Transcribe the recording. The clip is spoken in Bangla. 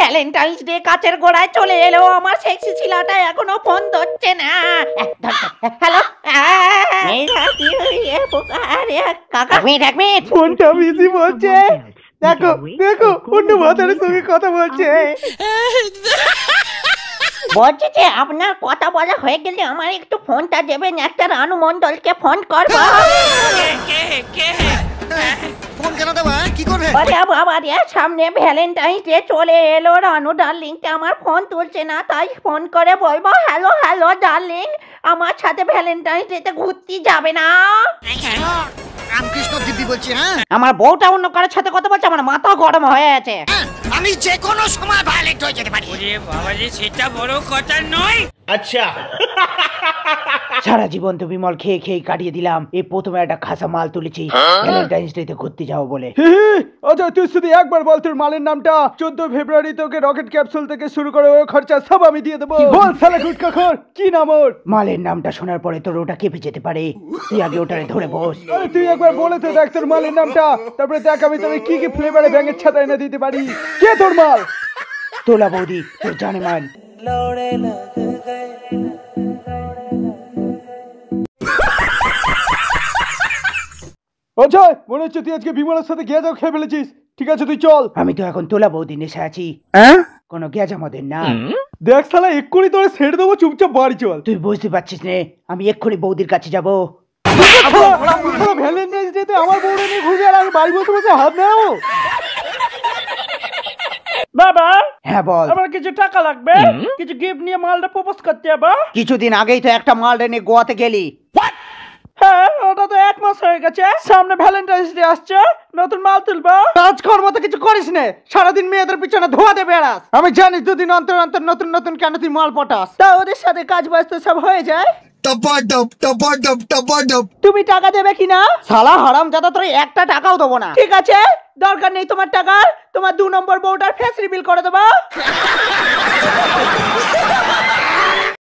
ভ্যালেন্টাইন্স ডে কাছের গোড়ায় চলে এলো, আমার সেক্সি ছিলাটা এখনো ফোন ধরছে না। হ্যালো কাকা, ফোনটা বিজি বলছে। দেখো দেখো অন্য ভাতারের সঙ্গে কথা বলছে। বলছি যে আপনার কথা বলা হয়ে গেলে আমার একটু ফোনটা দেবেন, একটা রানু মন্ডলকে ফোন করবো। ফোন কেন দেবা, কি করবে? বাবা রে, সামনে ভ্যালেন্টাইন্স ডে চলে এলো, রানু ডার্লিংটা আমার ফোন তুলছে না, তাই ফোন করে বলবো হ্যালো হ্যালো ডার্লিং, আমার সাথে ভ্যালেন্টাইন্স ডে তে ঘুরতে যাবে না? রামকৃষ্ণ দিব্যি বলছি। হ্যাঁ, আমার বউটা অন্য কারোর সাথে কথা বলছে, আমার মাথা গরম হয়ে আছে। আমি যে কোনো সময় ভায়োলেট হয়ে যেতে পারি। ওরে বাবা রে, সেটা বড় কথা নয়। আচ্ছা, সারা জীবন তো বিমল খেয়ে খেয়ে কাটিয়ে দিলাম, এই প্রথমে একটা খাসা মাল তুলেছি ভ্যালেন্টাইন্স ডে তে ঘুরতে যাবো বলে। আচ্ছা তুই শুধু একবার বল তোর মালের নামটা। 14 ফেব্রুয়ারি তোকে রকেট ক্যাপসুল থেকে শুরু করে ওই খরচা সব আমি দিয়ে দেবো। বল শালা গুটকাখোর, কি নাম ওর? মালের নামটা শোনার পরে তোর ওটা কেঁপে যেতে পারে, তুই আগে ওটারে ধরে বস। আরে তুই একবার বলে তো দেখ তোর মালের নামটা, তারপরে দেখ আমি তোকে কি কি ফ্লেভারে ব্যাঙের ছাতা এনে দিতে পারি। কে তোর মাল? তোলা বৌদি, তোর জানে মান। আচ্ছা মনে হচ্ছে তুই আজকে বিমলের সাথে গিয়ে যাও খেয়ে ফেলেছিস। ঠিক আছে তুই চল। আমি তো এখন তোলা বৌদি নেশা আছি, কোনো গ্যাজ আমাদের না। দেখ শালা এক্ষুনি তোরে ছেড়ে দেবো, চুপচাপ বাড়ি চল। তুই বুঝতে পারছিস নে, আমি এক্ষুনি বৌদির কাছে যাবো। ভ্যালেন্টাইন্স ডে তে আমার বউরে নিয়ে ঘুরবে আর আমি বাড়ি বসে বসে হাত নাড়াবো? বাবা, হ্যাঁ বল। আমার কিছু টাকা লাগবে, কিছু গিফট নিয়ে মালটা প্রপোজ করতে যাবো। কিছুদিন আগেই তো একটা মাল নিয়ে গোয়াতে গেলি। হ্যাঁ, ওটা তো 1 মাস হয়ে গেছে। সামনে ভ্যালেন্টাইন্স ডে আসছে, নতুন মাল তুলবো। কাজকর্ম তো কিছু করিস না, সারাদিন মেয়েদের পিছনে ধোয়া দিয়ে বেড়াস। আমি জানি দুদিন অন্তর অন্তর নতুন নতুন কেন তুই মাল পটাস। তা ওদের সাথে কাজ বাজ তো সব হয়ে যায়। টপাডপ টপাডপ টপাডপ। তুমি টাকা দেবে কিনা? শালা হারামজাদা, তোর একটা টাকাও দেবো না। ঠিক আছে, দরকার নেই তোমার টাকার, তোমার 2 নম্বর বউটার ফেস রিভিল করে দেবো।